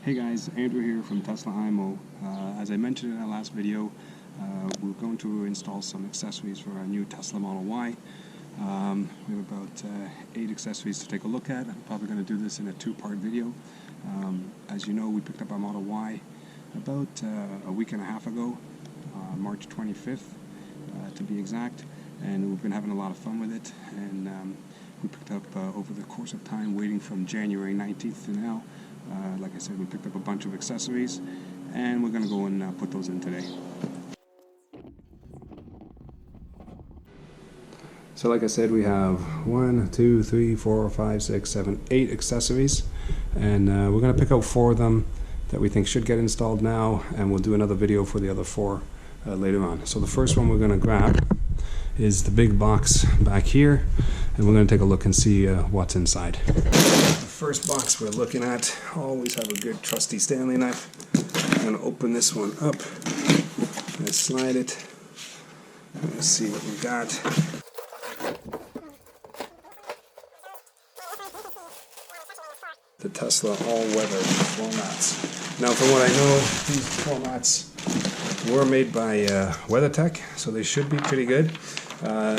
Hey guys, Andrew here from Tesla IMO. As I mentioned in our last video, we're going to install some accessories for our new Tesla Model Y. We have about 8 accessories to take a look at. I'm probably going to do this in a two-part video. As you know, we picked up our Model Y about a week and a half ago, March 25th to be exact, and we've been having a lot of fun with it. And we picked up over the course of time, waiting from January 19th to now. Like I said, we picked up a bunch of accessories, and we're going to go and put those in today. So like I said, we have 1, 2, 3, 4, 5, 6, 7, 8 accessories, and we're going to pick out 4 of them that we think should get installed now, and we'll do another video for the other 4 later on. So the first one we're going to grab is the big box back here, and we're going to take a look and see what's inside. The first box we're looking at, always have a good trusty Stanley knife. I'm going to open this one up and slide it. Let's see what we got. The Tesla all-weather floor mats. Now from what I know, these floor mats were made by WeatherTech, so they should be pretty good.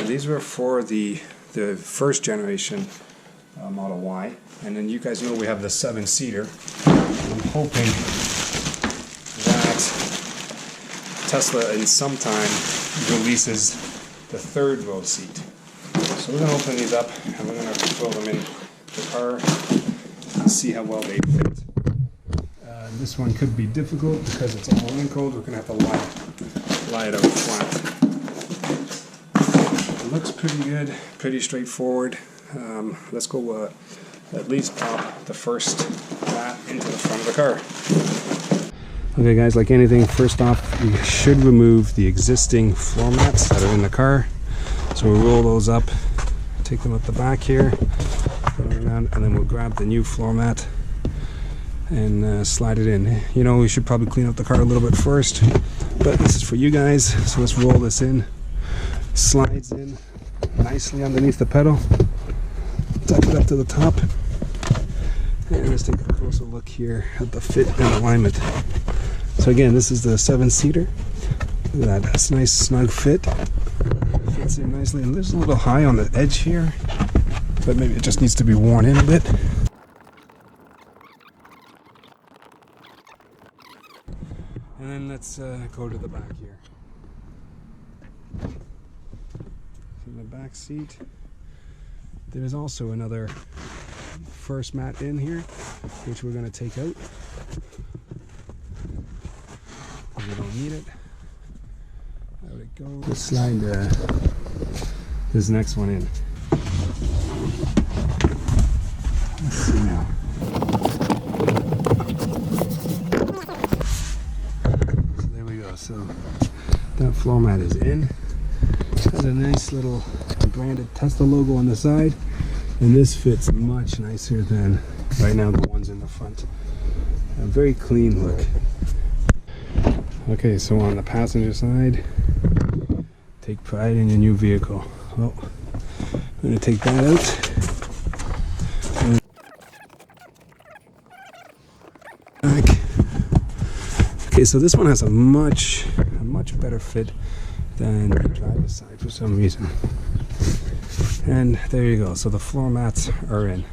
These were for the first generation Model Y, and then you guys know we have the 7-seater. I'm hoping that Tesla in some time releases the 3rd row seat. So we're going to open these up and we're going to throw them in the car and see how well they fit. This one could be difficult because it's all wrinkled. We're going to have to lie it out flat. It looks pretty good, pretty straightforward. Let's go at least pop the first mat into the front of the car. Okay guys, like anything, first off we should remove the existing floor mats that are in the car. So we'll roll those up, take them at the back here, put them around, and then we'll grab the new floor mat and slide it in. You know, we should probably clean up the car a little bit first, but this is for you guys, so let's roll this in. Slides in nicely underneath the pedal. Tuck it up to the top, and let's take a closer look here at the fit and alignment. So again, this is the 7-seater. Look at that, that's a nice snug fit. Fits in nicely, and there's a little high on the edge here, but maybe it just needs to be worn in a bit. And then let's go to the back here. In the back seat, there's also another first mat in here, which we're going to take out. We don't need it. Out it goes. Let's slide this next one in. Let's see now. So there we go. So that floor mat is in. It has a nice little branded Tesla logo on the side, and this fits much nicer than right now the ones in the front. A very clean look. Okay, so on the passenger side, take pride in your new vehicle. Well, I'm going to take that out. Back. Okay, so this one has a much better fit than the driver's side for some reason. And there you go, so the floor mats are in.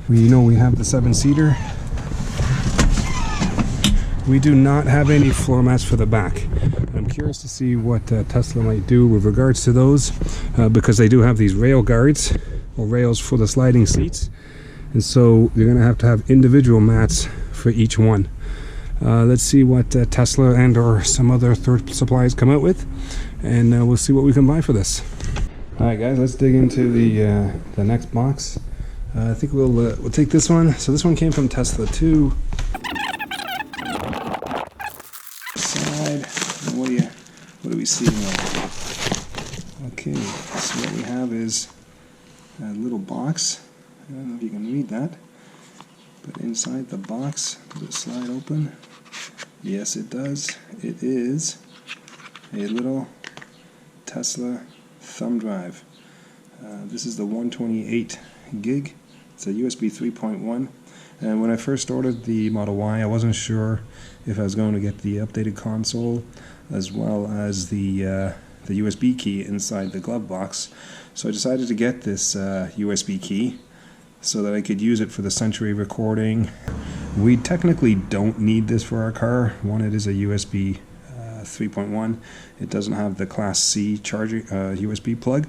We know we have the 7-seater. We do not have any floor mats for the back. I'm curious to see what Tesla might do with regards to those, because they do have these rail guards, or rails for the sliding seats, and so you're going to have individual mats for each one. Let's see what Tesla and or some other third suppliers come out with, and we'll see what we can buy for this. Alright guys, let's dig into the next box. I think we'll take this one. So this one came from Tesla too. Side. What do we see now? Okay, so what we have is a little box. I don't know if you can read that, but inside the box, does it slide open? Yes, it does. It is a little Tesla thumb drive. This is the 128 gig. It's a USB 3.1, And when I first ordered the Model Y, I wasn't sure if I was going to get the updated console as well as the USB key inside the glove box. So I decided to get this USB key so that I could use it for the Century recording. We technically don't need this for our car. One, it is a USB 3.1. It doesn't have the Class C charger USB plug,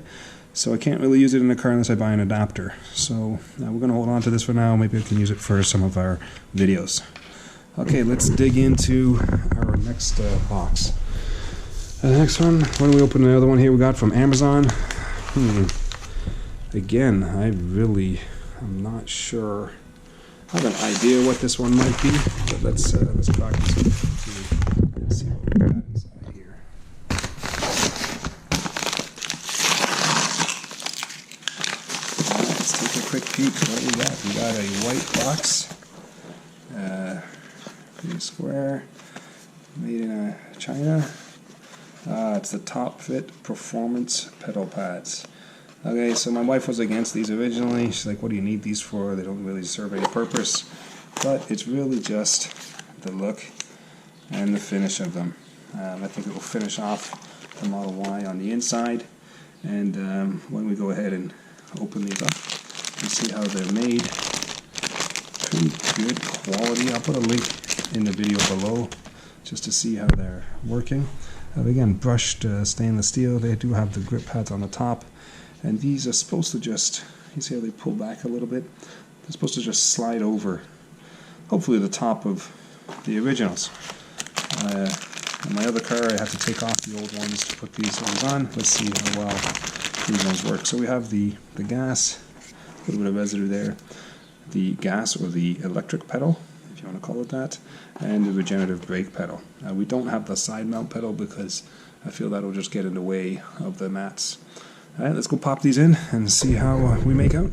so I can't really use it in the car unless I buy an adapter. So we're going to hold on to this for now. Maybe I can use it for some of our videos. Okay, let's dig into our next box. The next one, when we open another one here, we got from Amazon. Again, I'm not sure. I have an idea what this one might be, but let's crack this one and see what we got inside here. Let's take a quick peek. What we got? We got a white box, pretty square, made in China. It's the Top Fit Performance pedal pads. Okay, so my wife was against these originally. She's like, what do you need these for? They don't really serve any purpose. But it's really just the look and the finish of them. I think it will finish off the Model Y on the inside. And when we go ahead and open these up, you see how they're made. Pretty good quality. I'll put a link in the video below just to see how they're working. Again, brushed stainless steel. They do have the grip pads on the top. And these are supposed to just, you see how they pull back a little bit? They're supposed to just slide over, hopefully the top of the originals. In my other car, I had to take off the old ones to put these ones on. Let's see how well these ones work. So we have the gas, a little bit of residue there, the gas or the electric pedal, if you want to call it that, and the regenerative brake pedal. We don't have the side mount pedal because I feel that'll just get in the way of the mats. Alright, let's go pop these in and see how we make out.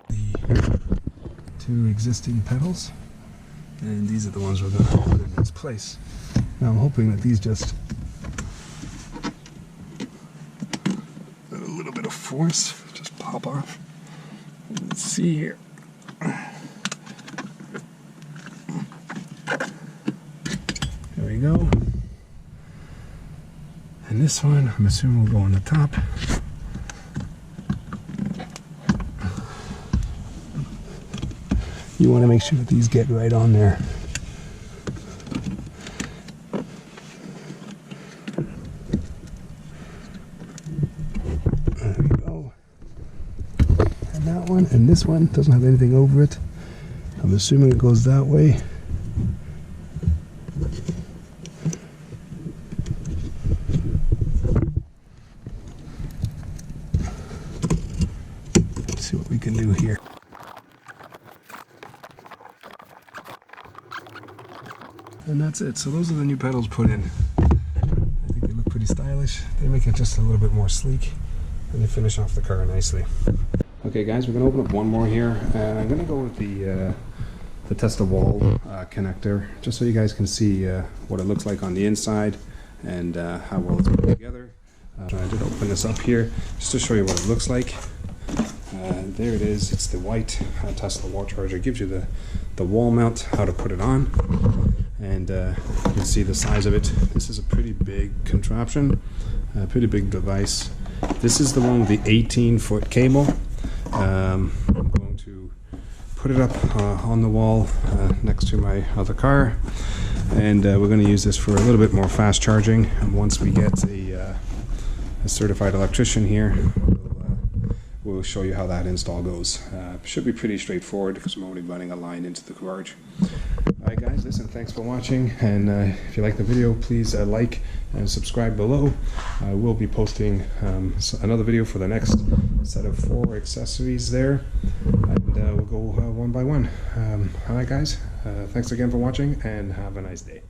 The two existing pedals, and these are the ones we're going to put in its place. Now I'm hoping that these just with a little bit of force just pop off. Let's see here. There we go. And this one, I'm assuming will go on the top. You want to make sure that these get right on there. There we go. And that one, and this one doesn't have anything over it. I'm assuming it goes that way. See what we can do here. And that's it. So those are the new pedals put in. I think they look pretty stylish. They make it just a little bit more sleek, and they finish off the car nicely. Okay guys, we're going to open up one more here. I'm going to go with the Tesla wall connector, just so you guys can see what it looks like on the inside and how well it's put together. I did open this up here just to show you what it looks like. There it is. It's the white Tesla wall charger. It gives you the wall mount, how to put it on, and you can see the size of it. This is a pretty big contraption, a pretty big device. This is the one with the 18-foot cable. I'm going to put it up on the wall next to my other car, and we're going to use this for a little bit more fast charging. And once we get a certified electrician here, we'll show you how that install goes. Should be pretty straightforward because I'm only running a line into the garage. Alright guys, listen, thanks for watching, and if you like the video, please like and subscribe below. I will be posting another video for the next set of 4 accessories there, and we'll go one by one. Alright guys, thanks again for watching, and have a nice day.